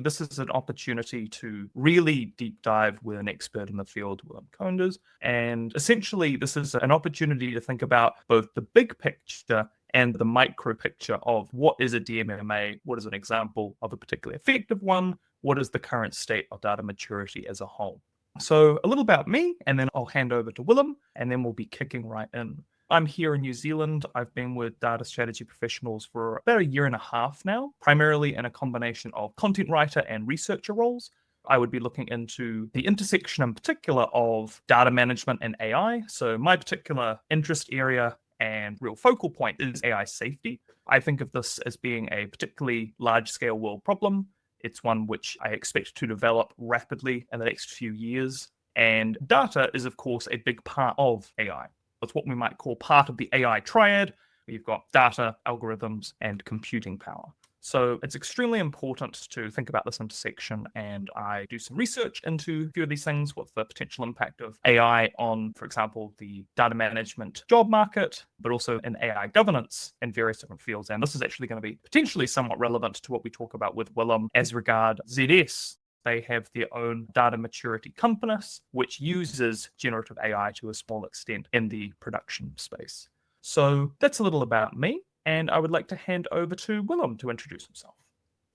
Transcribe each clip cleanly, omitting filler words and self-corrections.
This is an opportunity to really deep dive with an expert in the field, Willem Koenders. And essentially, this is an opportunity to think about both the big picture and the micro picture of what is a DMMA, what is an example of a particularly effective one, what is the current state of data maturity as a whole. So a little about me, and then I'll hand over to Willem, and then we'll be kicking right in. I'm here in New Zealand. I've been with data strategy professionals for about a year and a half now, primarily in a combination of content writer and researcher roles. I would be looking into the intersection in particular of data management and AI. So my particular interest area and real focal point is AI safety. I think of this as being a particularly large-scale world problem. It's one which I expect to develop rapidly in the next few years. And data is, of course, a big part of AI. It's what we might call part of the AI triad. You've got data, algorithms, and computing power. So it's extremely important to think about this intersection, and I do some research into a few of these things. What's the potential impact of AI on, for example, the data management job market, but also in AI governance in various different fields. And this is actually going to be potentially somewhat relevant to what we talk about with Willem as regard ZS. They have their own data maturity compass, which uses generative AI to a small extent in the production space. So that's a little about me, and I would like to hand over to Willem to introduce himself.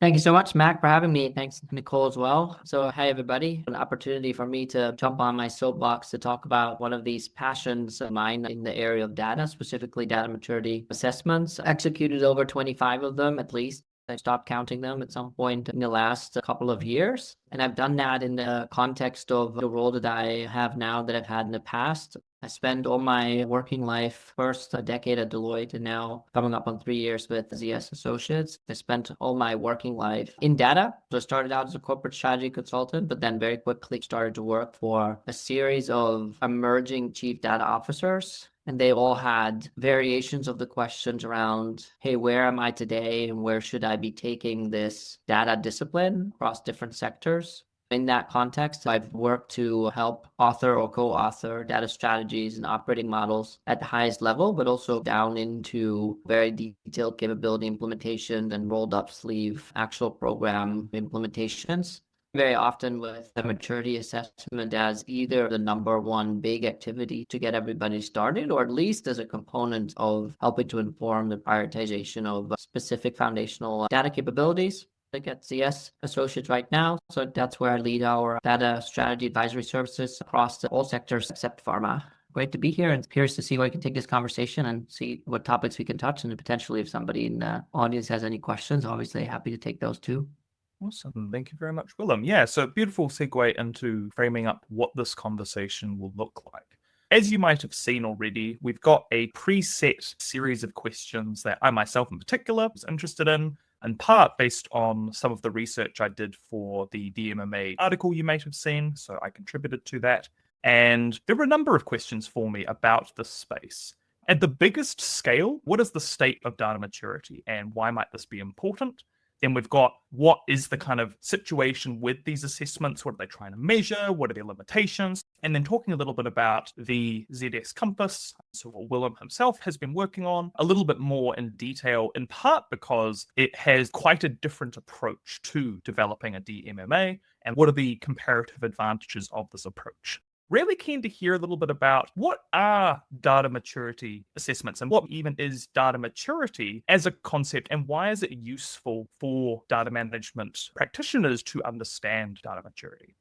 Thank you so much, Mac, for having me. Thanks, Nicole, as well. So, hi, everybody. An opportunity for me to jump on my soapbox to talk about one of these passions of mine in the area of data, specifically data maturity assessments. Executed over 25 of them, at least. I stopped counting them at some point in the last couple of years. And I've done that in the context of the role that I have now that I've had in the past. I spent all my working life, first a decade at Deloitte and now coming up on 3 years with ZS Associates. I spent all my working life in data. So I started out as a corporate strategy consultant, but then very quickly started to work for a series of emerging chief data officers. And they all had variations of the questions around, hey, where am I today and where should I be taking this data discipline across different sectors? In that context, I've worked to help author or co-author data strategies and operating models at the highest level, but also down into very detailed capability implementation and rolled up sleeve actual program implementations. Very often with the maturity assessment as either the number one big activity to get everybody started, or at least as a component of helping to inform the prioritization of specific foundational data capabilities. I get ZS Associates right now, so that's where I lead our data strategy advisory services across all sectors except pharma. Great to be here and curious to see where we can take this conversation and see what topics we can touch, and potentially if somebody in the audience has any questions, obviously happy to take those too. Awesome. Thank you very much, Willem. Yeah, so beautiful segue into framing up what this conversation will look like. As you might have seen already, we've got a preset series of questions that I myself in particular was interested in part based on some of the research I did for the DMMA article you might have seen, so I contributed to that. And there were a number of questions for me about this space. At the biggest scale, what is the state of data maturity and why might this be important? Then we've got what is the kind of situation with these assessments? What are they trying to measure? What are their limitations? And then talking a little bit about the ZS Compass, so what Willem himself has been working on a little bit more in detail, in part because it has quite a different approach to developing a DMMA, and what are the comparative advantages of this approach. Really keen to hear a little bit about what are data maturity assessments and what even is data maturity as a concept, and why is it useful for data management practitioners to understand data maturity?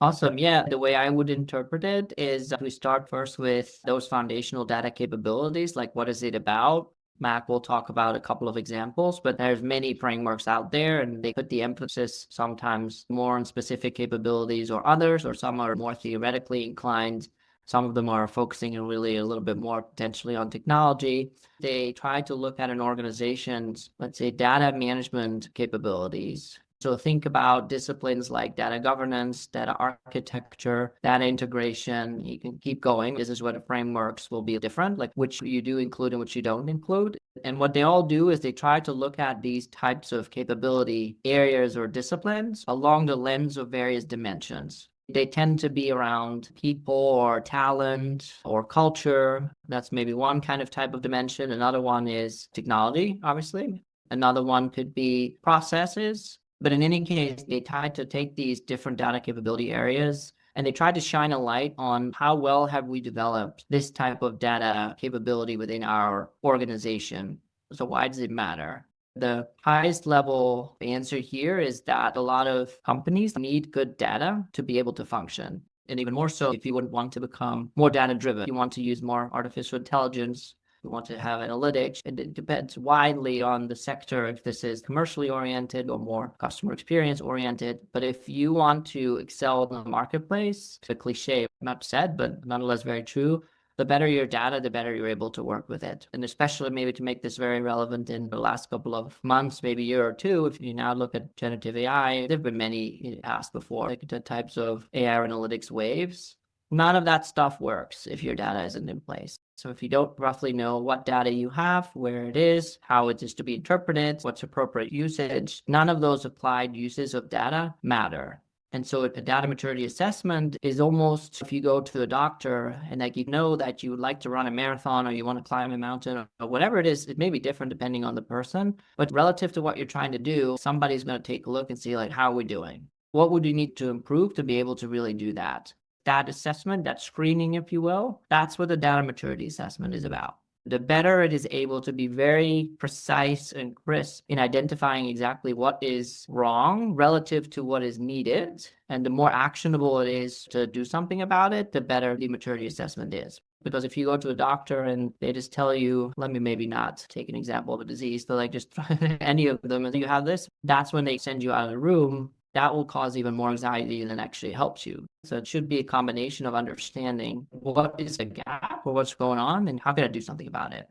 Awesome. Yeah, the way I would interpret it is we start first with those foundational data capabilities, like what is it about? Mac will talk about a couple of examples, but there's many frameworks out there and they put the emphasis sometimes more on specific capabilities or others, or some are more theoretically inclined. Some of them are focusing really a little bit more potentially on technology. They try to look at an organization's, let's say, data management capabilities. So think about disciplines like data governance, data architecture, data integration. You can keep going. This is where the frameworks will be different, like which you do include and which you don't include. And what they all do is they try to look at these types of capability areas or disciplines along the lens of various dimensions. They tend to be around people or talent or culture. That's maybe one kind of type of dimension. Another one is technology, obviously. Another one could be processes. But in any case, they tried to take these different data capability areas and they tried to shine a light on how well have we developed this type of data capability within our organization. So why does it matter? The highest level answer here is that a lot of companies need good data to be able to function. And even more so, if you would want to become more data driven, you want to use more artificial intelligence, you want to have analytics, and it depends widely on the sector if this is commercially oriented or more customer experience oriented. But if you want to excel in the marketplace, it's a cliche, not said, but nonetheless very true, the better your data, the better you're able to work with it. And especially maybe to make this very relevant in the last couple of months, maybe a year or two, if you now look at generative AI, there have been many asked before, like the types of AI analytics waves. None of that stuff works if your data isn't in place. So if you don't roughly know what data you have, where it is, how it is to be interpreted, what's appropriate usage, none of those applied uses of data matter. And so a data maturity assessment is almost, if you go to a doctor and like you know that you would like to run a marathon or you want to climb a mountain or whatever it is, it may be different depending on the person. But relative to what you're trying to do, somebody's going to take a look and see like, how are we doing? What would you need to improve to be able to really do that? That assessment, that screening, if you will, that's what the data maturity assessment is about. The better it is able to be very precise and crisp in identifying exactly what is wrong relative to what is needed, and the more actionable it is to do something about it, the better the maturity assessment is. Because if you go to a doctor and they just tell you, let me maybe not take an example of a disease, but like just any of them, and you have this, that's when they send you out of the room. That will cause even more anxiety than actually helps you. So it should be a combination of understanding what is the gap or what's going on and how can I do something about it.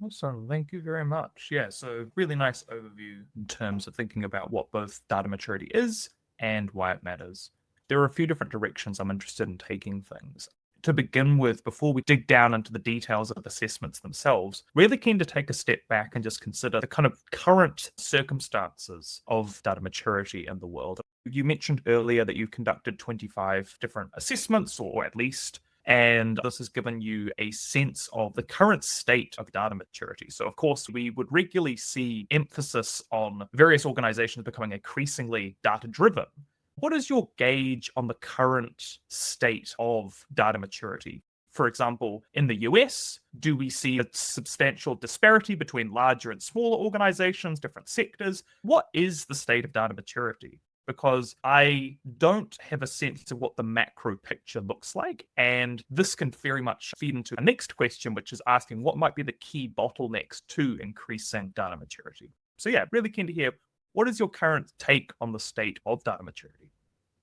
Awesome. Thank you very much. Yeah, so really nice overview in terms of thinking about what both data maturity is and why it matters. There are a few different directions I'm interested in taking things. To begin with, before we dig down into the details of assessments themselves, really keen to take a step back and just consider the kind of current circumstances of data maturity in the world. You mentioned earlier that you conducted 25 different assessments, or at least, and this has given you a sense of the current state of data maturity. So, of course, we would regularly see emphasis on various organizations becoming increasingly data-driven. What is your gauge on the current state of data maturity? For example, in the US, do we see a substantial disparity between larger and smaller organizations, different sectors? What is the state of data maturity? Because I don't have a sense of what the macro picture looks like. And this can very much feed into a next question, which is asking what might be the key bottlenecks to increasing data maturity. So yeah, really keen to hear, what is your current take on the state of data maturity?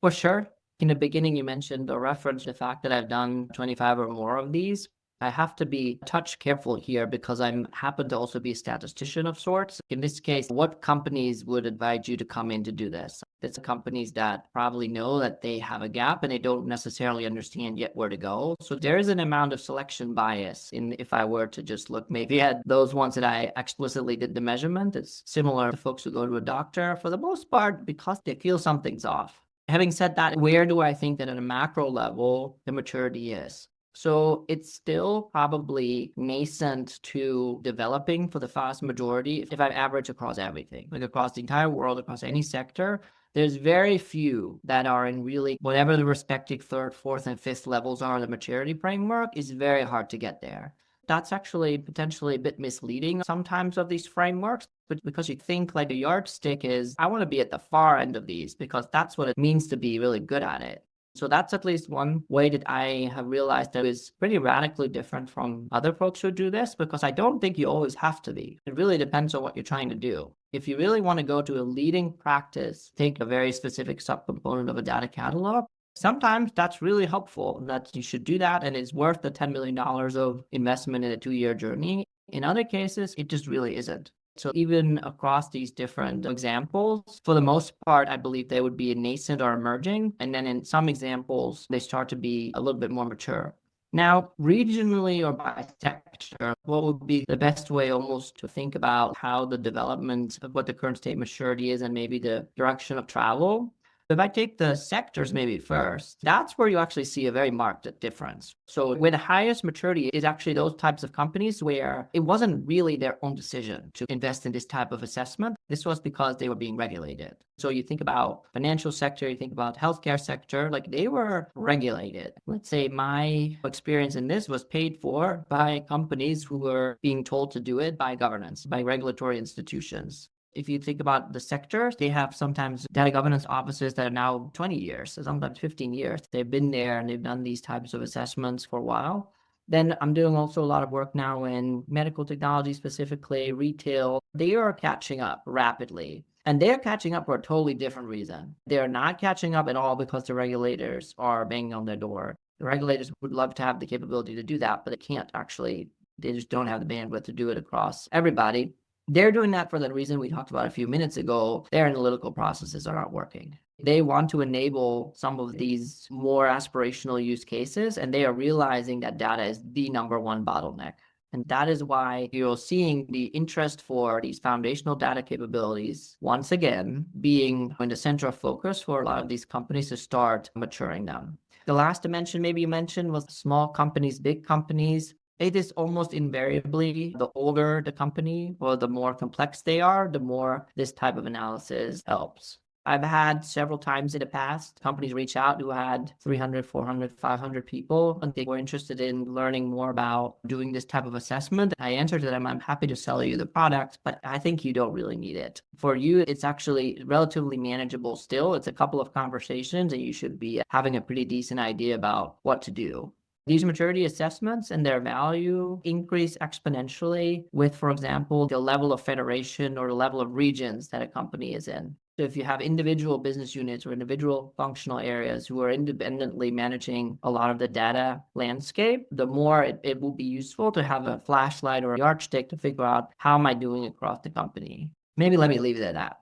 For sure. In the beginning, you mentioned or referenced the fact that I've done 25 or more of these. I have to be a touch careful here because I happen to also be a statistician of sorts. In this case, what companies would advise you to come in to do this? It's companies that probably know that they have a gap and they don't necessarily understand yet where to go. So there is an amount of selection bias if I were to just look maybe at those ones that I explicitly did the measurement. It's similar to folks who go to a doctor for the most part because they feel something's off. Having said that, where do I think that at a macro level, the maturity is? So it's still probably nascent to developing for the vast majority. If I average across everything, like across the entire world, across any sector, there's very few that are in really whatever the respective third, fourth, and fifth levels are in the maturity framework is very hard to get there. That's actually potentially a bit misleading sometimes of these frameworks, but because you think like the yardstick is, I want to be at the far end of these because that's what it means to be really good at it. So that's at least one way that I have realized that is pretty radically different from other folks who do this, because I don't think you always have to be. It really depends on what you're trying to do. If you really want to go to a leading practice, take a very specific subcomponent of a data catalog, sometimes that's really helpful, that you should do that, and it's worth the $10 million of investment in a 2-year journey. In other cases, it just really isn't. So even across these different examples, for the most part, I believe they would be nascent or emerging. And then in some examples, they start to be a little bit more mature. Now, regionally or by sector, what would be the best way almost to think about how the development of what the current state maturity is and maybe the direction of travel? If I take the sectors maybe first, that's where you actually see a very marked difference. So where the highest maturity is actually those types of companies where it wasn't really their own decision to invest in this type of assessment. This was because they were being regulated. So you think about financial sector, you think about healthcare sector, like they were regulated. Let's say my experience in this was paid for by companies who were being told to do it by governance, by regulatory institutions. If you think about the sectors, they have sometimes data governance offices that are now 20 years, sometimes 15 years. They've been there and they've done these types of assessments for a while. Then I'm doing also a lot of work now in medical technology, specifically retail. They are catching up rapidly. And they're catching up for a totally different reason. They're not catching up at all because the regulators are banging on their door. The regulators would love to have the capability to do that, but they can't actually. They just don't have the bandwidth to do it across everybody. They're doing that for the reason we talked about a few minutes ago. Their analytical processes are not working. They want to enable some of these more aspirational use cases, and they are realizing that data is the number one bottleneck. And that is why you're seeing the interest for these foundational data capabilities, once again, being in the center of focus for a lot of these companies to start maturing them. The last dimension maybe you mentioned was small companies, big companies. It is almost invariably the older the company or the more complex they are, the more this type of analysis helps. I've had several times in the past companies reach out who had 300, 400, 500 people, and they were interested in learning more about doing this type of assessment. I answered to them, I'm happy to sell you the product, but I think you don't really need it. For you, it's actually relatively manageable still. It's a couple of conversations and you should be having a pretty decent idea about what to do. These maturity assessments and their value increase exponentially with, for example, the level of federation or the level of regions that a company is in. So if you have individual business units or individual functional areas who are independently managing a lot of the data landscape, the more it will be useful to have a flashlight or a yardstick to figure out how am I doing across the company. Maybe let me leave it at that.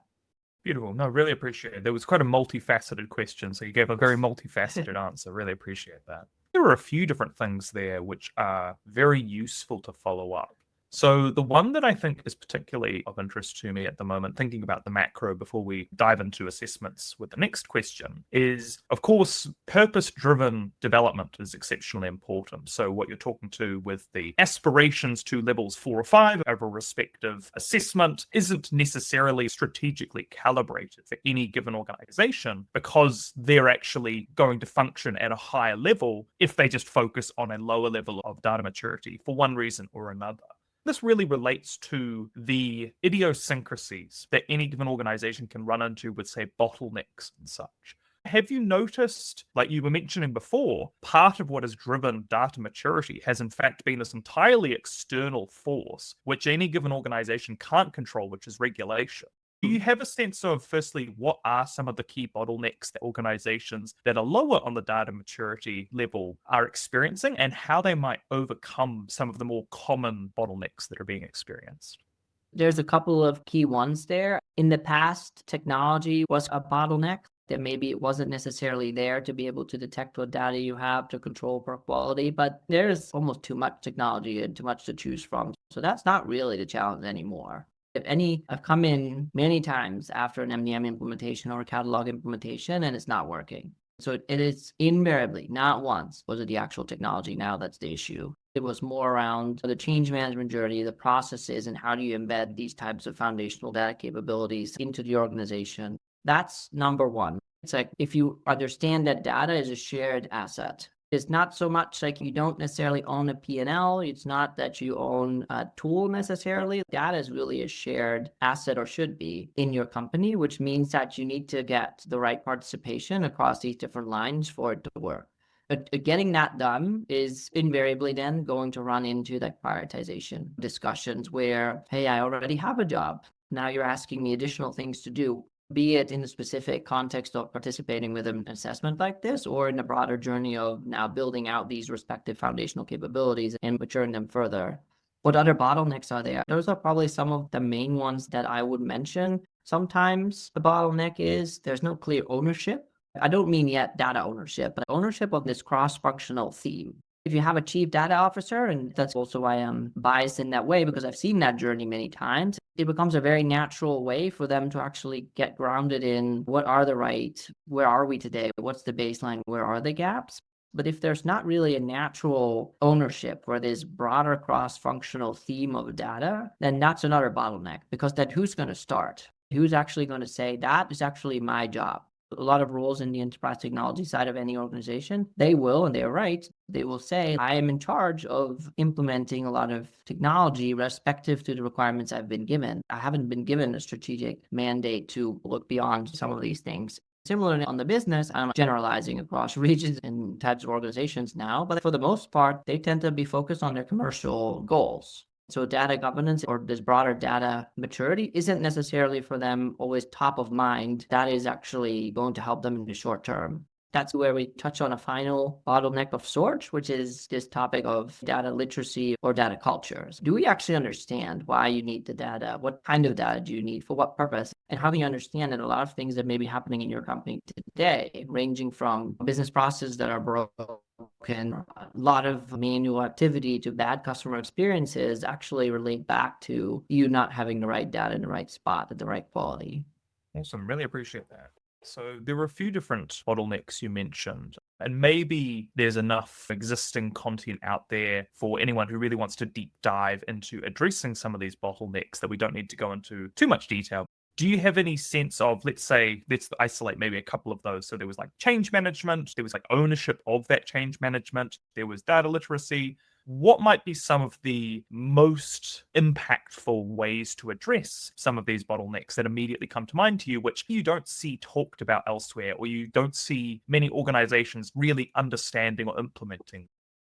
Beautiful. No, really appreciate it. There was quite a multifaceted question, so you gave a very multifaceted answer. Really appreciate that. There are a few different things there which are very useful to follow up. So the one that I think is particularly of interest to me at the moment, thinking about the macro before we dive into assessments with the next question, is, of course, purpose-driven development is exceptionally important. So what you're talking to with the aspirations to levels 4 or 5 of a respective assessment isn't necessarily strategically calibrated for any given organization because they're actually going to function at a higher level if they just focus on a lower level of data maturity for one reason or another. This really relates to the idiosyncrasies that any given organization can run into with, say, bottlenecks and such. Have you noticed, like you were mentioning before, part of what has driven data maturity has in fact been this entirely external force, which any given organization can't control, which is regulation? Do you have a sense of, firstly, what are some of the key bottlenecks that organizations that are lower on the data maturity level are experiencing and how they might overcome some of the more common bottlenecks that are being experienced? There's a couple of key ones there. In the past, technology was a bottleneck that maybe it wasn't necessarily there to be able to detect what data you have to control for quality, but there's almost too much technology and too much to choose from. So that's not really the challenge anymore. If any, I've come in many times after an MDM implementation or a catalog implementation and it's not working. So it is invariably, not once, was it the actual technology now that's the issue. It was more around the change management journey, the processes, and how do you embed these types of foundational data capabilities into the organization. That's number one. It's like if you understand that data is a shared asset. It's not so much like you don't necessarily own a P&L. It's not that you own a tool necessarily. Data is really a shared asset or should be in your company, which means that you need to get the right participation across these different lines for it to work. But getting that done is invariably then going to run into like prioritization discussions where, hey, I already have a job. Now you're asking me additional things to do. Be it in the specific context of participating with an assessment like this, or in the broader journey of now building out these respective foundational capabilities and maturing them further. What other bottlenecks are there? Those are probably some of the main ones that I would mention. Sometimes the bottleneck is there's no clear ownership. I don't mean yet data ownership, but ownership of this cross-functional theme. If you have a chief data officer, and that's also why I'm biased in that way, because I've seen that journey many times, it becomes a very natural way for them to actually get grounded in what are the right, where are we today? What's the baseline? Where are the gaps? But if there's not really a natural ownership where there's broader cross-functional theme of data, then that's another bottleneck, because then who's going to start? Who's actually going to say that is actually my job? A lot of roles in the enterprise technology side of any organization, they will, and they're right, they will say, I am in charge of implementing a lot of technology respective to the requirements I've been given. I haven't been given a strategic mandate to look beyond some of these things. Similarly, on the business, I'm generalizing across regions and types of organizations now, but for the most part, they tend to be focused on their commercial goals. So data governance or this broader data maturity isn't necessarily for them always top of mind. That is actually going to help them in the short term. That's where we touch on a final bottleneck of sorts, which is this topic of data literacy or data cultures. Do we actually understand why you need the data? What kind of data do you need? For what purpose? And how do you understand that a lot of things that may be happening in your company today, ranging from business processes that are broken, a lot of manual activity to bad customer experiences, actually relate back to you not having the right data in the right spot at the right quality. Awesome. Really appreciate that. So there were a few different bottlenecks you mentioned, and maybe there's enough existing content out there for anyone who really wants to deep dive into addressing some of these bottlenecks that we don't need to go into too much detail. Do you have any sense of, let's isolate maybe a couple of those. So there was like change management, there was like ownership of that change management, there was data literacy. What might be some of the most impactful ways to address some of these bottlenecks that immediately come to mind to you, which you don't see talked about elsewhere, or you don't see many organizations really understanding or implementing?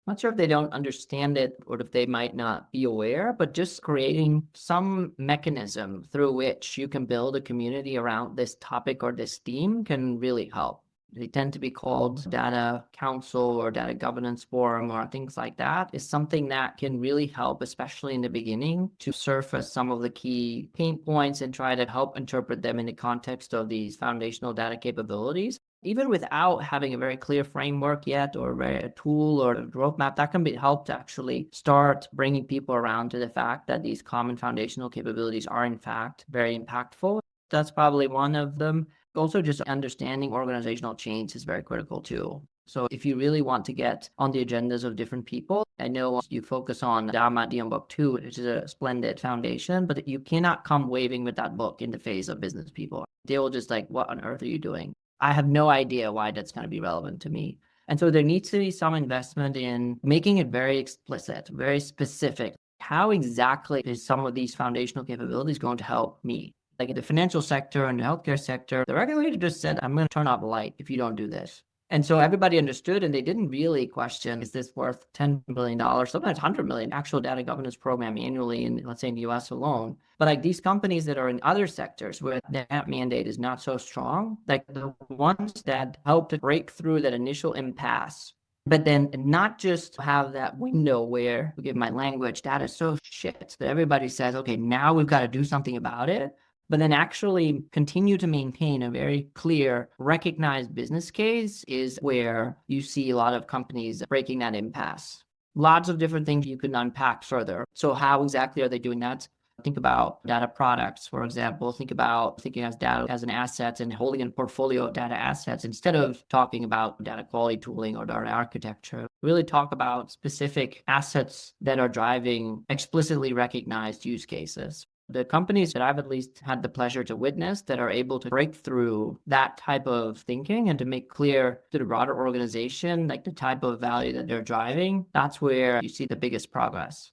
Not sure if they don't understand it or if they might not be aware, but just creating some mechanism through which you can build a community around this topic or this theme can really help. They tend to be called data council or data governance forum or things like that, is something that can really help, especially in the beginning, to surface some of the key pain points and try to help interpret them in the context of these foundational data capabilities. Even without having a very clear framework yet or a tool or a roadmap, that can be helped to actually start bringing people around to the fact that these common foundational capabilities are in fact very impactful. That's probably one of them. Also, just understanding organizational change is very critical too. So if you really want to get on the agendas of different people, I know you focus on DMMA DM Book 2, which is a splendid foundation, but you cannot come waving with that book in the face of business people. They will just like, what on earth are you doing? I have no idea why that's going to be relevant to me. And so there needs to be some investment in making it very explicit, very specific. How exactly is some of these foundational capabilities going to help me? Like in the financial sector and the healthcare sector, the regulator just said, I'm going to turn off the light if you don't do this. And so everybody understood, and they didn't really question, is this worth $10 billion, sometimes $100 million actual data governance program annually in, let's say, in the US alone. But like these companies that are in other sectors where that mandate is not so strong, like the ones that help to break through that initial impasse, but then not just have that window where, forgive my language, data is so shit that everybody says, okay, now we've got to do something about it, but then actually continue to maintain a very clear, recognized business case is where you see a lot of companies breaking that impasse. Lots of different things you can unpack further. So how exactly are they doing that? Think about data products, for example. Think about thinking as data as an asset and holding a portfolio of data assets instead of talking about data quality tooling or data architecture. Really talk about specific assets that are driving explicitly recognized use cases. The companies that I've at least had the pleasure to witness that are able to break through that type of thinking and to make clear to the broader organization, like the type of value that they're driving, that's where you see the biggest progress.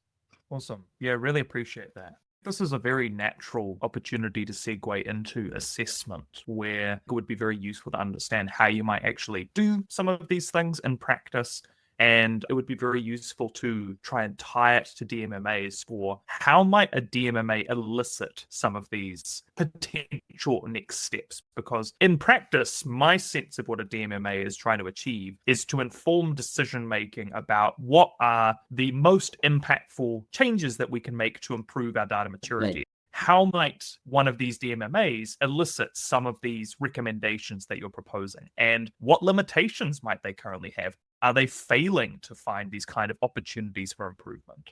Awesome. Yeah, really appreciate that. This is a very natural opportunity to segue into assessment, where it would be very useful to understand how you might actually do some of these things in practice. And it would be very useful to try and tie it to DMMAs for how might a DMMA elicit some of these potential next steps? Because in practice, my sense of what a DMMA is trying to achieve is to inform decision making about what are the most impactful changes that we can make to improve our data maturity. Right. How might one of these DMMAs elicit some of these recommendations that you're proposing? And what limitations might they currently have? Are they failing to find these kind of opportunities for improvement?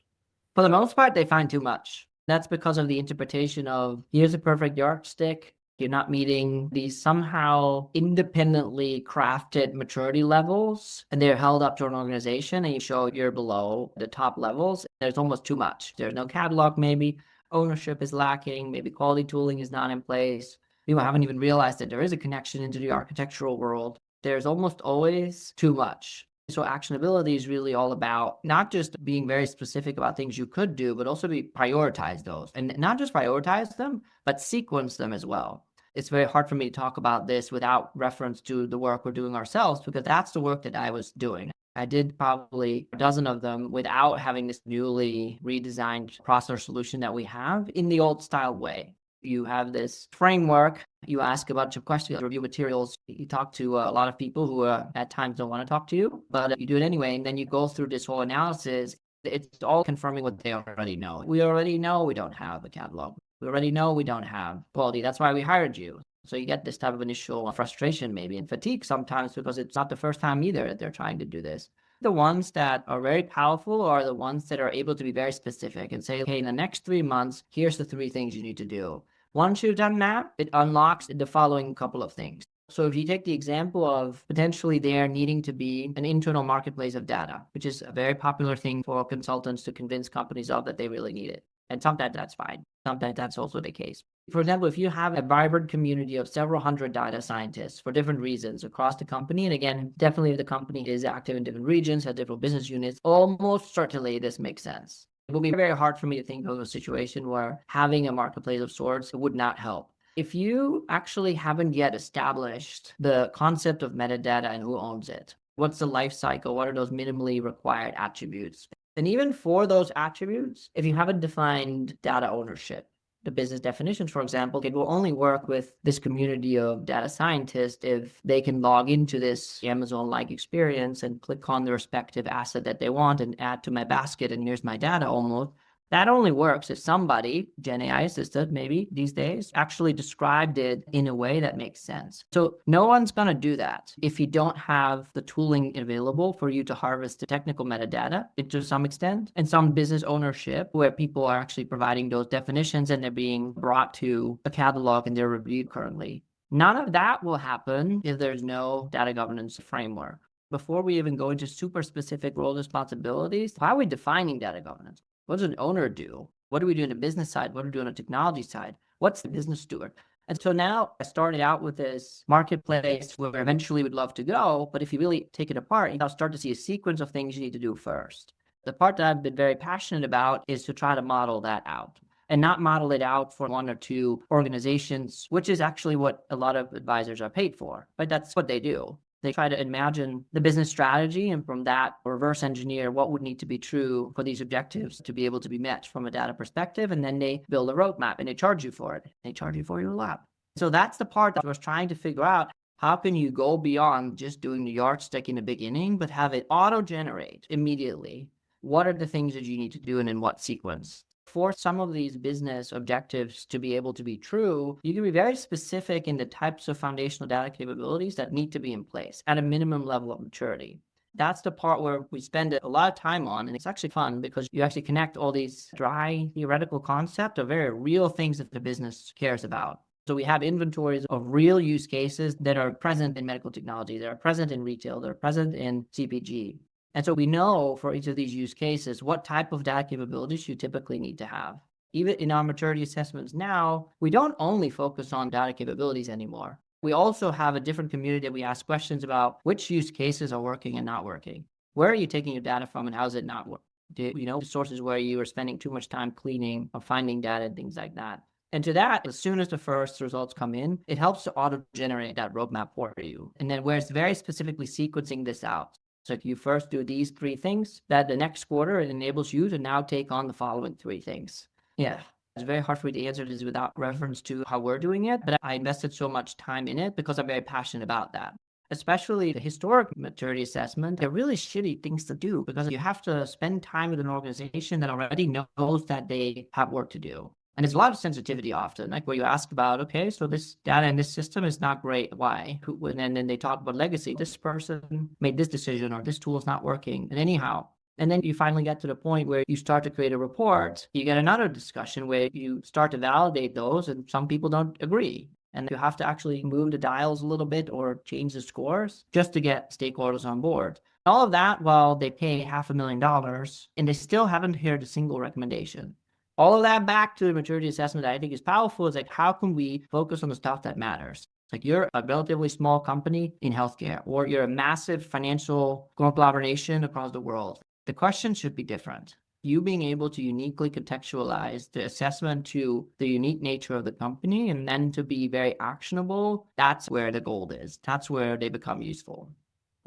For the most part, they find too much. That's because of the interpretation of here's a perfect yardstick. You're not meeting these somehow independently crafted maturity levels, and they're held up to an organization, and you show you're below the top levels. There's almost too much. There's no catalog, maybe. Ownership is lacking. Maybe quality tooling is not in place. People haven't even realized that there is a connection into the architectural world. There's almost always too much. So actionability is really all about not just being very specific about things you could do, but also prioritize those, and not just prioritize them, but sequence them as well. It's very hard for me to talk about this without reference to the work we're doing ourselves, because that's the work that I was doing. I did probably a dozen of them without having this newly redesigned process solution that we have in the old style way. You have this framework, you ask a bunch of questions, review materials, you talk to a lot of people who at times don't want to talk to you, but you do it anyway, and then you go through this whole analysis. It's all confirming what they already know. We already know we don't have a catalog. We already know we don't have quality. That's why we hired you. So you get this type of initial frustration maybe and fatigue sometimes, because it's not the first time either that they're trying to do this. The ones that are very powerful are the ones that are able to be very specific and say, okay, in the next 3 months, here's the 3 things you need to do. Once you've done that, it unlocks the following couple of things. So if you take the example of potentially there needing to be an internal marketplace of data, which is a very popular thing for consultants to convince companies of that they really need it. And sometimes that's fine. Sometimes that's also the case. For example, if you have a vibrant community of several hundred data scientists for different reasons across the company, and again, definitely if the company is active in different regions, has different business units, almost certainly this makes sense. It will be very hard for me to think of a situation where having a marketplace of sorts would not help. If you actually haven't yet established the concept of metadata and who owns it, what's the life cycle, what are those minimally required attributes? And even for those attributes, if you haven't defined data ownership, the business definitions, for example, it will only work with this community of data scientists if they can log into this Amazon-like experience and click on the respective asset that they want and add to my basket, and here's my data almost. That only works if somebody, Gen AI assisted maybe these days, actually described it in a way that makes sense. So no one's going to do that if you don't have the tooling available for you to harvest the technical metadata to some extent, and some business ownership where people are actually providing those definitions and they're being brought to a catalog and they're reviewed currently. None of that will happen if there's no data governance framework. Before we even go into super specific role responsibilities, how are we defining data governance? What does an owner do? What do we do on the business side? What do we do on the technology side? What's the business steward? And so now I started out with this marketplace where eventually we'd love to go. But if you really take it apart, you'll start to see a sequence of things you need to do first. The part that I've been very passionate about is to try to model that out, and not model it out for 1 or 2 organizations, which is actually what a lot of advisors are paid for. But that's what they do. They try to imagine the business strategy, and from that reverse engineer what would need to be true for these objectives to be able to be met from a data perspective. And then they build a roadmap and they charge you for it. They charge you for your lab. So that's the part that I was trying to figure out. How can you go beyond just doing the yardstick in the beginning, but have it auto-generate immediately? What are the things that you need to do and in what sequence? For some of these business objectives to be able to be true, you can be very specific in the types of foundational data capabilities that need to be in place at a minimum level of maturity. That's the part where we spend a lot of time on, and it's actually fun because you actually connect all these dry theoretical concepts of very real things that the business cares about. So we have inventories of real use cases that are present in medical technology, that are present in retail, that are present in CPG. And so we know for each of these use cases what type of data capabilities you typically need to have. Even in our maturity assessments now, we don't only focus on data capabilities anymore. We also have a different community that we ask questions about which use cases are working and not working. Where are you taking your data from and how is it not working? Do you know sources where you are spending too much time cleaning or finding data and things like that? And to that, as soon as the first results come in, it helps to auto-generate that roadmap for you. And then where it's very specifically sequencing this out. So if you first do these 3 things, that the next quarter, it enables you to now take on the following 3 things. Yeah, it's very hard for me to answer this without reference to how we're doing it, but I invested so much time in it because I'm very passionate about that. Especially the historic maturity assessment, they're really shitty things to do because you have to spend time with an organization that already knows that they have work to do. And there's a lot of sensitivity often, like where you ask about, okay, so this data in this system is not great. Why? And then they talk about legacy. This person made this decision, or this tool is not working. And anyhow, and then you finally get to the point where you start to create a report. You get another discussion where you start to validate those, and some people don't agree. And you have to actually move the dials a little bit or change the scores just to get stakeholders on board. All of that while they pay $500,000 and they still haven't heard a single recommendation. All of that back to the maturity assessment that I think is powerful is like, how can we focus on the stuff that matters? Like you're a relatively small company in healthcare, or you're a massive financial conglomeration across the world. The question should be different. You being able to uniquely contextualize the assessment to the unique nature of the company and then to be very actionable, that's where the gold is. That's where they become useful.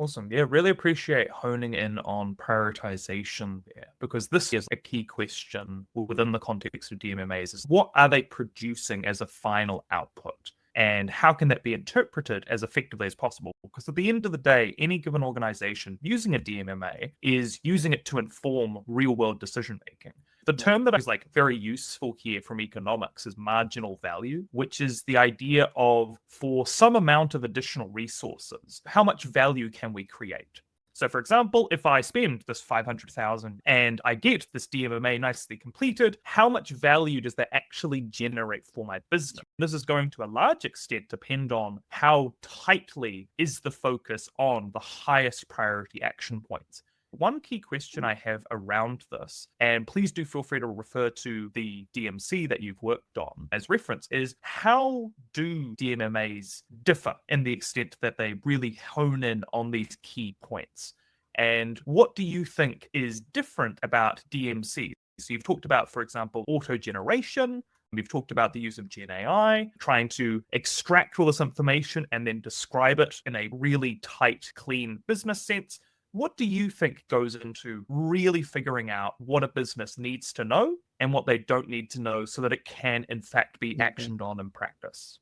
Awesome. Yeah, really appreciate honing in on prioritization there, because this is a key question within the context of DMMAs is what are they producing as a final output? And how can that be interpreted as effectively as possible? Because at the end of the day, any given organization using a DMMA is using it to inform real world decision making. The term that is like very useful here from economics is marginal value, which is the idea of for some amount of additional resources, how much value can we create? So, for example, if I spend this 500,000 and I get this DMMA nicely completed, how much value does that actually generate for my business? This is going to a large extent depend on how tightly is the focus on the highest priority action points. One key question I have around this, and please do feel free to refer to the DMC that you've worked on as reference, is how do DMMAs differ in the extent that they really hone in on these key points? And what do you think is different about DMC? So you've talked about, for example, auto generation. We've talked about the use of Gen AI, trying to extract all this information and then describe it in a really tight, clean business sense. What do you think goes into really figuring out what a business needs to know and what they don't need to know so that it can, in fact, be actioned on in practice?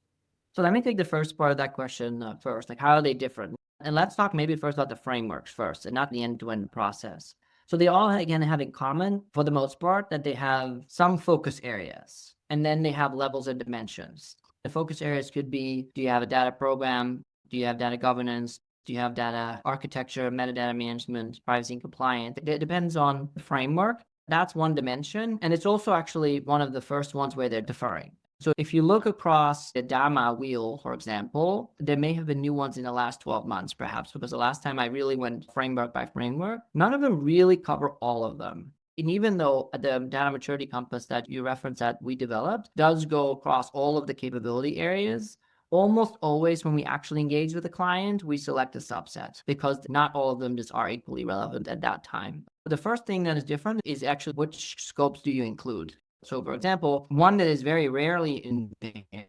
So let me take the first part of that question first. Like, how are they different? And let's talk maybe first about the frameworks first and not the end-to-end process. So they all, again, have in common, for the most part, that they have some focus areas, and then they have levels and dimensions. The focus areas could be, do you have a data program? Do you have data governance? Do you have data architecture, metadata management, privacy and compliance? It depends on the framework. That's one dimension. And it's also actually one of the first ones where they're differing. So if you look across the DAMA wheel, for example, there may have been new ones in the last 12 months, perhaps, because the last time I really went framework by framework, none of them really cover all of them. And even though the data maturity compass that you referenced that we developed does go across all of the capability areas, almost always when we actually engage with a client, we select a subset because not all of them just are equally relevant at that time. The first thing that is different is actually which scopes do you include? So, for example, one that is very rarely in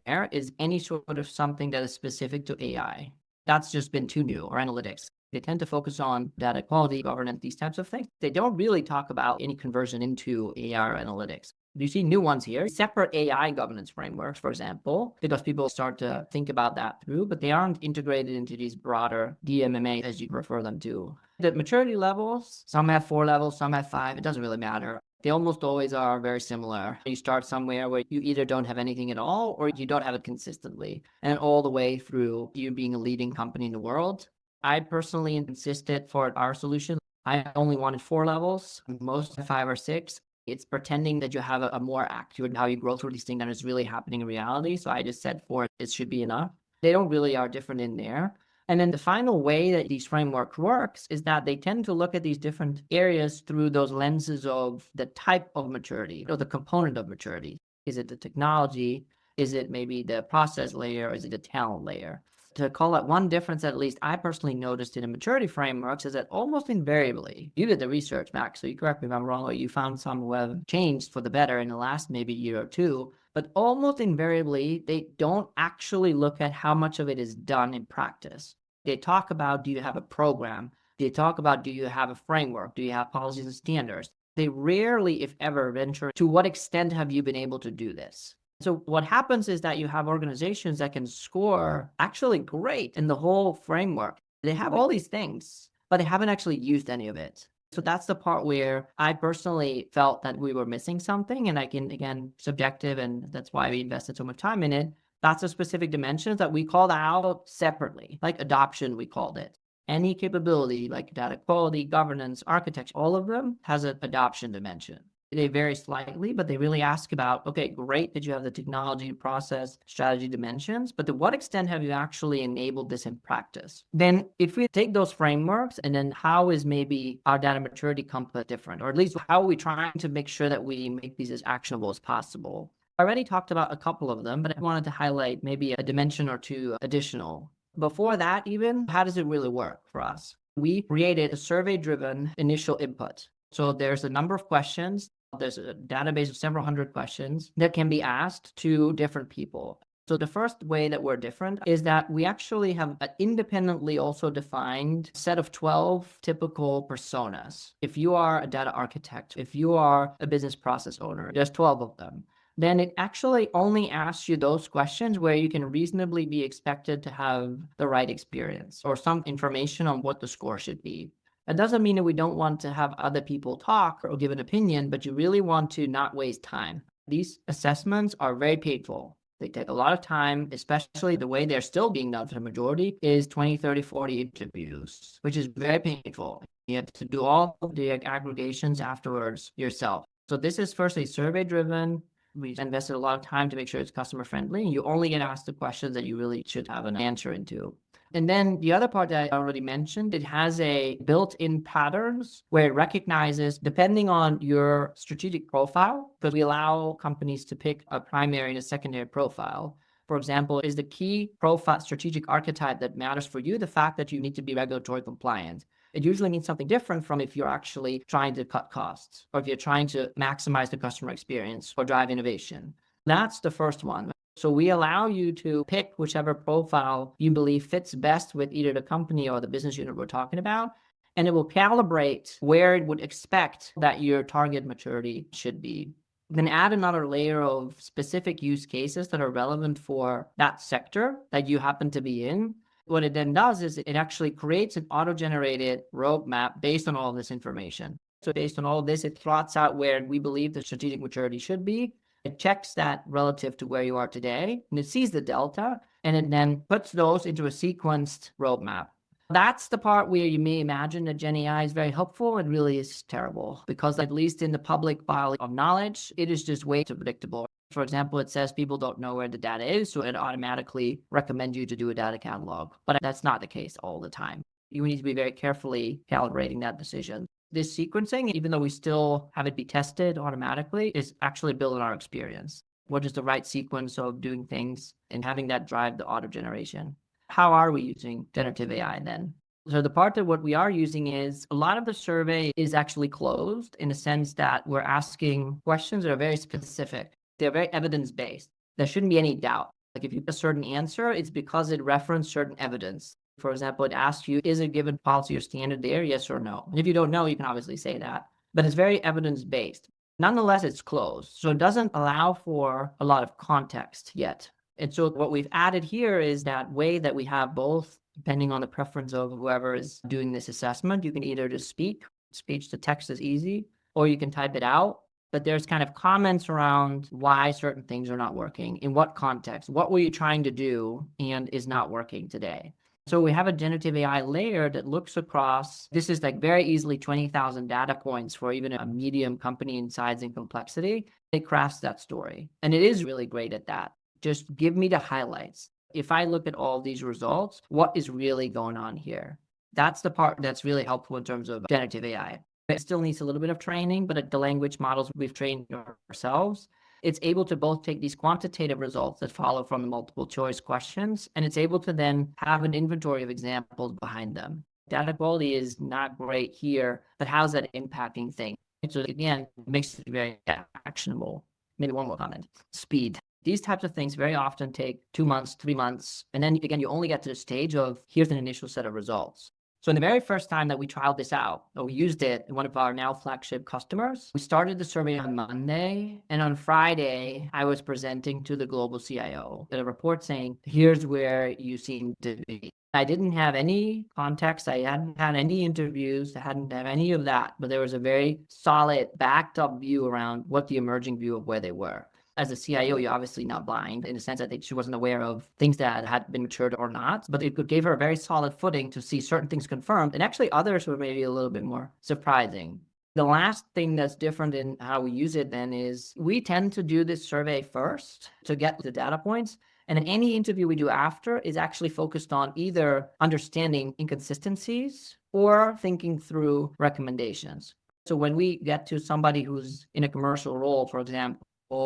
there is any sort of something that is specific to AI. That's just been too new, or analytics. They tend to focus on data quality, governance, these types of things. They don't really talk about any conversion into AI or analytics. You see new ones here, separate AI governance frameworks, for example, because people start to think about that through, but they aren't integrated into these broader DMMA as you refer them to. The maturity levels, some have 4 levels, some have 5. It doesn't really matter. They almost always are very similar. You start somewhere where you either don't have anything at all or you don't have it consistently, and all the way through you being a leading company in the world. I personally insisted for our solution, I only wanted 4 levels, most 5 or 6. It's pretending that you have a more accurate how you grow through these things than is really happening in reality. So I just said 4, it should be enough. They don't really are different in there. And then the final way that these frameworks works is that they tend to look at these different areas through those lenses of the type of maturity or the component of maturity. Is it the technology? Is it maybe the process layer? Or is it the talent layer? To call out one difference, at least I personally noticed in the maturity frameworks, is that almost invariably, you did the research, Max, so you correct me if I'm wrong, or you found some who have changed for the better in the last maybe year or two, but almost invariably, they don't actually look at how much of it is done in practice. They talk about, do you have a program? They talk about, do you have a framework? Do you have policies and standards? They rarely, if ever, venture to what extent have you been able to do this? So what happens is that you have organizations that can score actually great in the whole framework. They have all these things, but they haven't actually used any of it. So that's the part where I personally felt that we were missing something. And I can, again, subjective, and that's why we invested so much time in it. That's a specific dimensions that we called out separately, like adoption, we called it. Any capability like data quality, governance, architecture, all of them has an adoption dimension. They vary slightly, but they really ask about, okay, great that you have the technology, process, strategy dimensions, but to what extent have you actually enabled this in practice? Then if we take those frameworks and then how is maybe our data maturity compass different, or at least how are we trying to make sure that we make these as actionable as possible? I already talked about a couple of them, but I wanted to highlight maybe a dimension or two additional. Before that, even, how does it really work for us? We created a survey-driven initial input. So there's a number of questions. There's a database of several hundred questions that can be asked to different people. So the first way that we're different is that we actually have an independently also defined set of 12 typical personas. If you are a data architect, if you are a business process owner, there's 12 of them. Then it actually only asks you those questions where you can reasonably be expected to have the right experience or some information on what the score should be. It doesn't mean that we don't want to have other people talk or give an opinion, but you really want to not waste time. These assessments are very painful. They take a lot of time, especially the way they're still being done for the majority is 20, 30, 40 interviews, which is very painful. You have to do all of the aggregations afterwards yourself. So this is firstly survey-driven. We invested a lot of time to make sure it's customer friendly. You only get asked the questions that you really should have an answer into. And then the other part that I already mentioned, it has a built-in patterns where it recognizes, depending on your strategic profile, because we allow companies to pick a primary and a secondary profile. For example, is the key profile strategic archetype that matters for you the fact that you need to be regulatory compliant? It usually means something different from if you're actually trying to cut costs or if you're trying to maximize the customer experience or drive innovation. That's the first one. So we allow you to pick whichever profile you believe fits best with either the company or the business unit we're talking about, and it will calibrate where it would expect that your target maturity should be. Then add another layer of specific use cases that are relevant for that sector that you happen to be in. What it then does is it actually creates an auto-generated roadmap based on all this information. So based on all of this, it plots out where we believe the strategic maturity should be. It checks that relative to where you are today, and it sees the delta, and it then puts those into a sequenced roadmap. That's the part where you may imagine that Gen AI is very helpful. It really is terrible because at least in the public pile of knowledge, it is just way too predictable. For example, it says people don't know where the data is, so it automatically recommends you to do a data catalog. But that's not the case all the time. You need to be very carefully calibrating that decision. This sequencing, even though we still have it be tested automatically, is actually built on our experience. What is the right sequence of doing things and having that drive the auto generation? How are we using generative AI then? So the part that what we are using is a lot of the survey is actually closed in the sense that we're asking questions that are very specific. They're very evidence-based. There shouldn't be any doubt. Like if you get a certain answer, it's because it referenced certain evidence. For example, it asks you, is a given policy or standard there, yes or no? And if you don't know, you can obviously say that. But it's very evidence-based. Nonetheless, it's closed. So it doesn't allow for a lot of context yet. And so what we've added here is that way that we have both, depending on the preference of whoever is doing this assessment, you can either just speech to text is easy, or you can type it out. But there's kind of comments around why certain things are not working, in what context, what were you trying to do and is not working today. So we have a generative AI layer that looks across, this is like very easily 20,000 data points for even a medium company in size and complexity. It crafts that story. And it is really great at that. Just give me the highlights. If I look at all these results, what is really going on here? That's the part that's really helpful in terms of generative AI. It still needs a little bit of training, but the language models we've trained ourselves, it's able to both take these quantitative results that follow from the multiple choice questions, and it's able to then have an inventory of examples behind them. Data quality is not great here, but how's that impacting things? So again, it makes it very actionable. Maybe one more comment. Speed. These types of things very often take 2 months, 3 months. And then again, you only get to the stage of here's an initial set of results. So in the very first time that we trialed this out, or we used it in one of our now flagship customers, we started the survey on Monday. And on Friday, I was presenting to the global CIO a report saying, here's where you seem to be. I didn't have any context. I hadn't had any interviews. I hadn't had any of that. But there was a very solid, backed up view around what the emerging view of where they were. As a CIO, you're obviously not blind in the sense that she wasn't aware of things that had been matured or not, but it gave her a very solid footing to see certain things confirmed, and actually others were maybe a little bit more surprising. The last thing that's different in how we use it then is we tend to do this survey first to get the data points, and then any interview we do after is actually focused on either understanding inconsistencies or thinking through recommendations. So when we get to somebody who's in a commercial role, for example,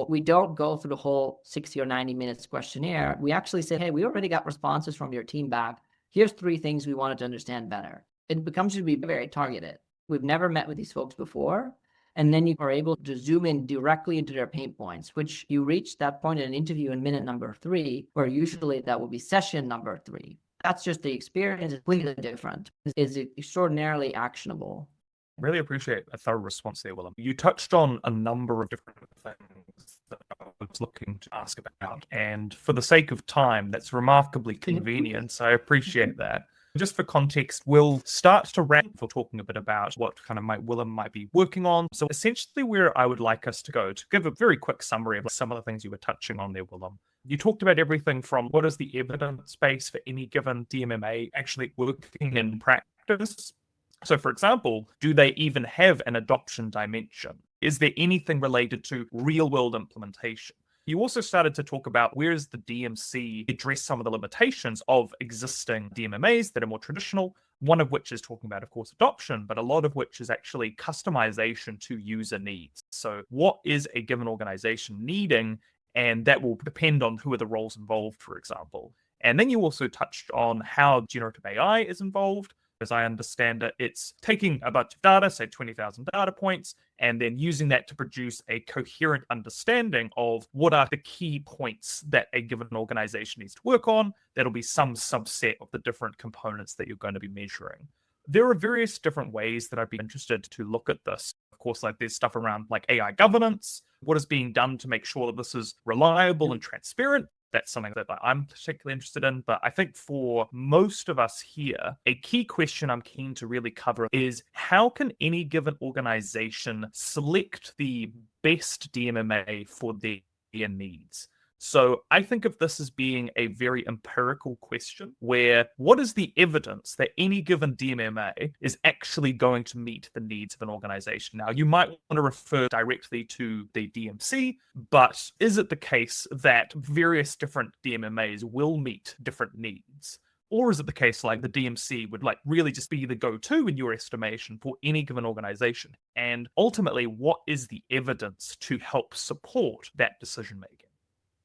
we don't go through the whole 60 or 90 minutes questionnaire. We actually say, hey, we already got responses from your team back. Here's 3 things we wanted to understand better. It becomes to be very targeted. We've never met with these folks before. And then you are able to zoom in directly into their pain points, which you reach that point in an interview in minute number 3, where usually that will be session number 3. That's just the experience is completely different. It's extraordinarily actionable. Really appreciate a thorough response there, Willem. You touched on a number of different things that I was looking to ask about. And for the sake of time, that's remarkably convenient. So I appreciate that. Just for context, we'll start to wrap for talking a bit about what kind of Willem might be working on. So essentially where I would like us to go to give a very quick summary of some of the things you were touching on there, Willem. You talked about everything from what is the evidence base for any given DMMA actually working in practice. So, for example, do they even have an adoption dimension? Is there anything related to real-world implementation? You also started to talk about where does the DMC address some of the limitations of existing DMMAs that are more traditional, one of which is talking about, of course, adoption, but a lot of which is actually customization to user needs. So what is a given organization needing? And that will depend on who are the roles involved, for example. And then you also touched on how generative AI is involved. As I understand it, it's taking a bunch of data, say 20,000 data points, and then using that to produce a coherent understanding of what are the key points that a given organization needs to work on. That'll be some subset of the different components that you're going to be measuring. There are various different ways that I'd be interested to look at this. Of course, like there's stuff around like AI governance, what is being done to make sure that this is reliable and transparent. That's something that I'm particularly interested in. But I think for most of us here, a key question I'm keen to really cover is how can any given organization select the best DMMA for their needs? So I think of this as being a very empirical question where what is the evidence that any given DMMA is actually going to meet the needs of an organization? Now, you might want to refer directly to the DMC, but is it the case that various different DMMAs will meet different needs? Or is it the case like the DMC would like really just be the go-to in your estimation for any given organization? And ultimately, what is the evidence to help support that decision-making?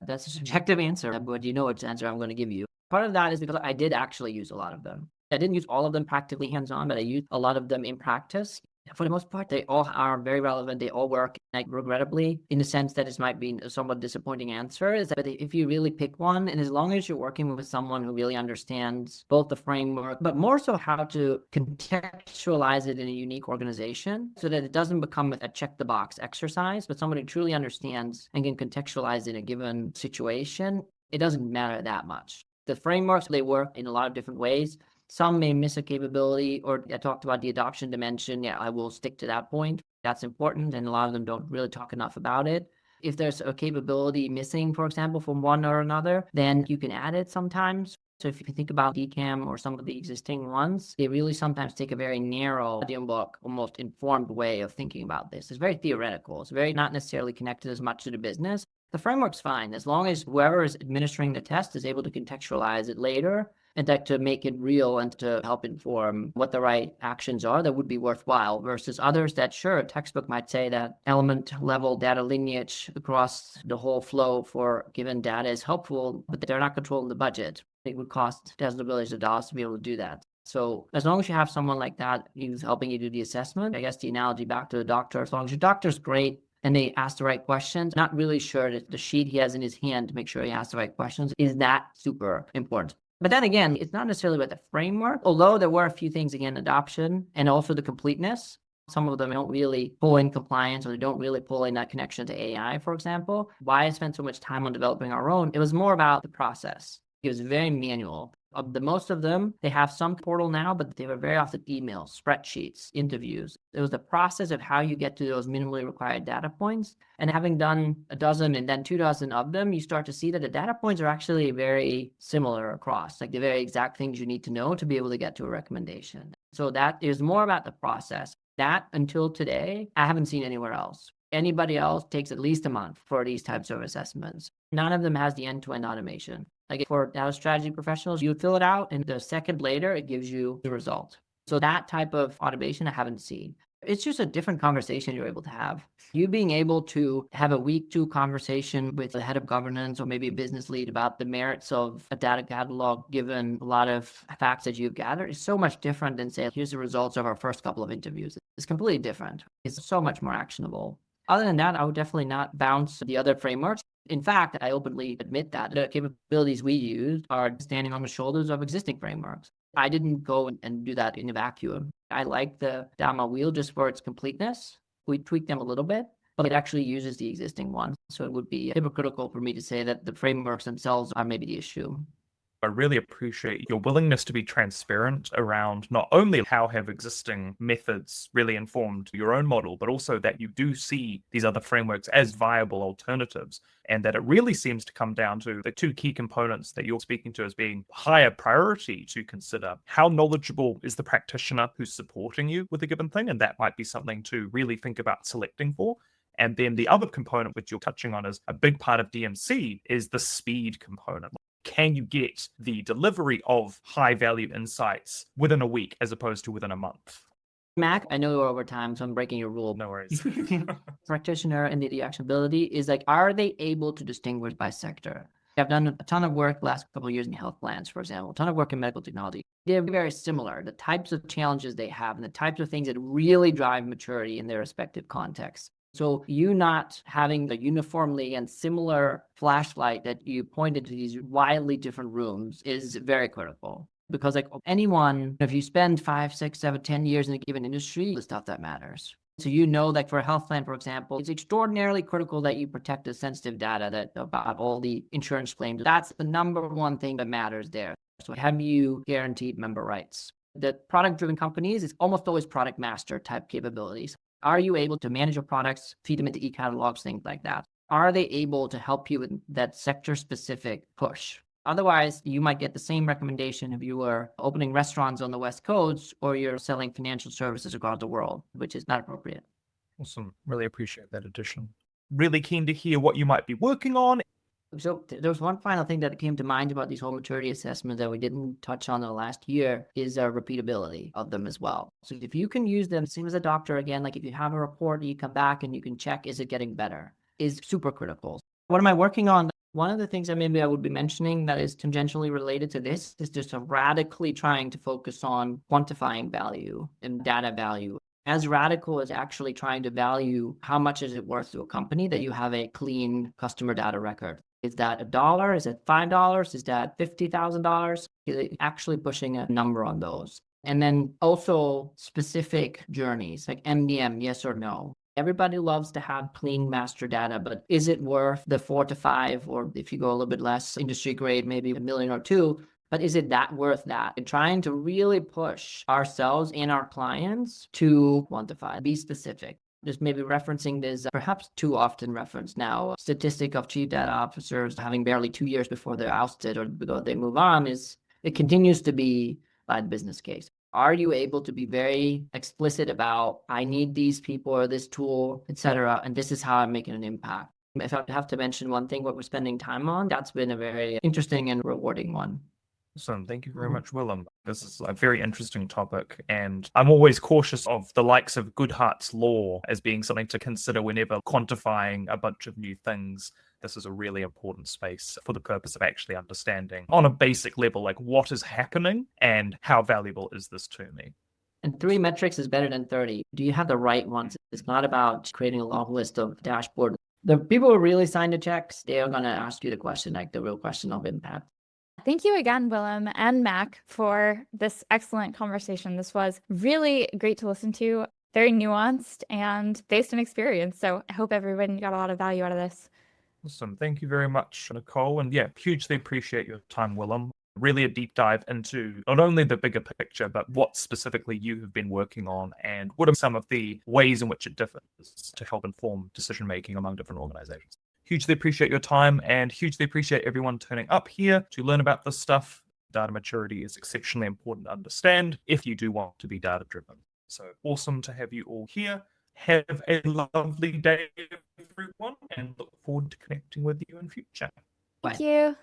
That's a subjective answer, but you know which answer I'm going to give you. Part of that is because I did actually use a lot of them. I didn't use all of them practically hands-on, but I used a lot of them in practice. For the most part, they all are very relevant. They all work. Like, regrettably, in the sense that this might be a somewhat disappointing answer, is that if you really pick one, and as long as you're working with someone who really understands both the framework, but more so how to contextualize it in a unique organization so that it doesn't become a check-the-box exercise, but someone who truly understands and can contextualize it in a given situation, it doesn't matter that much. The frameworks, they work in a lot of different ways. Some may miss a capability, or I talked about the adoption dimension. Yeah, I will stick to that point. That's important, and a lot of them don't really talk enough about it. If there's a capability missing, for example, from one or another, then you can add it sometimes. So if you think about DCAM or some of the existing ones, they really sometimes take a very narrow, almost informed way of thinking about this. It's very theoretical. It's very not necessarily connected as much to the business. The framework's fine, as long as whoever is administering the test is able to contextualize it later and that to make it real and to help inform what the right actions are that would be worthwhile, versus others that, sure, a textbook might say that element level data lineage across the whole flow for given data is helpful, but they're not controlling the budget. It would cost tens of billions of dollars to be able to do that. So as long as you have someone like that who's helping you do the assessment, I guess the analogy back to the doctor, as long as your doctor's great and they ask the right questions, not really sure that the sheet he has in his hand to make sure he asks the right questions is that super important. But then again, it's not necessarily about the framework, although there were a few things, again, adoption and also the completeness. Some of them don't really pull in compliance, or they don't really pull in that connection to AI, for example. Why I spent so much time on developing our own, it was more about the process. It was very manual. Of the most of them, they have some portal now, but they were very often emails, spreadsheets, interviews. It was the process of how you get to those minimally required data points. And having done a dozen and then 2 dozen of them, you start to see that the data points are actually very similar across, like the very exact things you need to know to be able to get to a recommendation. So that is more about the process. That, until today, I haven't seen anywhere else. Anybody else takes at least a month for these types of assessments. None of them has the end-to-end automation. Like for data strategy professionals, you fill it out and the second later, it gives you the result. So that type of automation I haven't seen. It's just a different conversation you're able to have. You being able to have a week 2 conversation with the head of governance or maybe a business lead about the merits of a data catalog, given a lot of facts that you've gathered, is so much different than say, here's the results of our first couple of interviews. It's completely different. It's so much more actionable. Other than that, I would definitely not bounce the other frameworks. In fact, I openly admit that the capabilities we use are standing on the shoulders of existing frameworks. I didn't go and do that in a vacuum. I like the DMMA wheel just for its completeness. We tweak them a little bit, but it actually uses the existing ones. So it would be hypocritical for me to say that the frameworks themselves are maybe the issue. I really appreciate your willingness to be transparent around not only how have existing methods really informed your own model, but also that you do see these other frameworks as viable alternatives, and that it really seems to come down to the 2 key components that you're speaking to as being higher priority to consider. How knowledgeable is the practitioner who's supporting you with a given thing? And that might be something to really think about selecting for. And then the other component, which you're touching on as a big part of DMC, is the speed component. Can you get the delivery of high value insights within a week as opposed to within a month? Mac, I know we're over time, so I'm breaking your rule. No worries. Practitioner and the actionability is like, are they able to distinguish by sector? I've done a ton of work the last couple of years in health plans, for example, a ton of work in medical technology. They're very similar. The types of challenges they have and the types of things that really drive maturity in their respective contexts. So you not having the uniformly and similar flashlight that you pointed to these wildly different rooms is very critical. Because like anyone, if you spend 5, 6, 7, 10 years in a given industry, the stuff that matters. So you know, like for a health plan, for example, it's extraordinarily critical that you protect the sensitive data that about all the insurance claims. That's the number one thing that matters there. So have you guaranteed member rights? The product-driven companies, it's almost always product master type capabilities. Are you able to manage your products, feed them into e-catalogs, things like that? Are they able to help you with that sector-specific push? Otherwise, you might get the same recommendation if you were opening restaurants on the West Coast or you're selling financial services across the world, which is not appropriate. Awesome. Really appreciate that addition. Really keen to hear what you might be working on. So there's one final thing that came to mind about these whole maturity assessments that we didn't touch on in the last year is repeatability of them as well. So if you can use them, same as a doctor, again, like if you have a report, you come back and you can check, is it getting better, is super critical. What am I working on? One of the things that maybe I would be mentioning that is tangentially related to this is just radically trying to focus on quantifying value and data value. As radical as actually trying to value how much is it worth to a company that you have a clean customer data record. Is that $1? Is it $5? Is that $50,000? Actually pushing a number on those. And then also specific journeys like MDM, yes or no. Everybody loves to have clean master data, but is it worth the 4 to 5, or if you go a little bit less industry grade, maybe $1 million or $2 million, but is it that worth that? And trying to really push ourselves and our clients to quantify, be specific. Just maybe referencing this, perhaps too often referenced now, statistic of chief data officers having barely 2 years before they're ousted or before they move on is, it continues to be by the business case. Are you able to be very explicit about, I need these people or this tool, etc., and this is how I'm making an impact? If I have to mention one thing, what we're spending time on, that's been a very interesting and rewarding one. Awesome. Thank you very much, Willem. This is a very interesting topic, and I'm always cautious of the likes of Goodhart's law as being something to consider whenever quantifying a bunch of new things. This is a really important space for the purpose of actually understanding on a basic level, like what is happening and how valuable is this to me. And 3 metrics is better than 30. Do you have the right ones? It's not about creating a long list of dashboard. The people who really sign the checks, they are going to ask you the question, like the real question of impact. thank you again, Willem and Mac, for this excellent conversation. This was really great to listen to, very nuanced and based on experience. So I hope everyone got a lot of value out of this. Awesome. Thank you very much, Nicole. And yeah, hugely appreciate your time, Willem. Really a deep dive into not only the bigger picture, but what specifically you have been working on and what are some of the ways in which it differs to help inform decision making among different organizations. Hugely appreciate your time and hugely appreciate everyone turning up here to learn about this stuff. Data maturity is exceptionally important to understand if you do want to be data driven. So awesome to have you all here. Have a lovely day, everyone, and look forward to connecting with you in future. Thank you.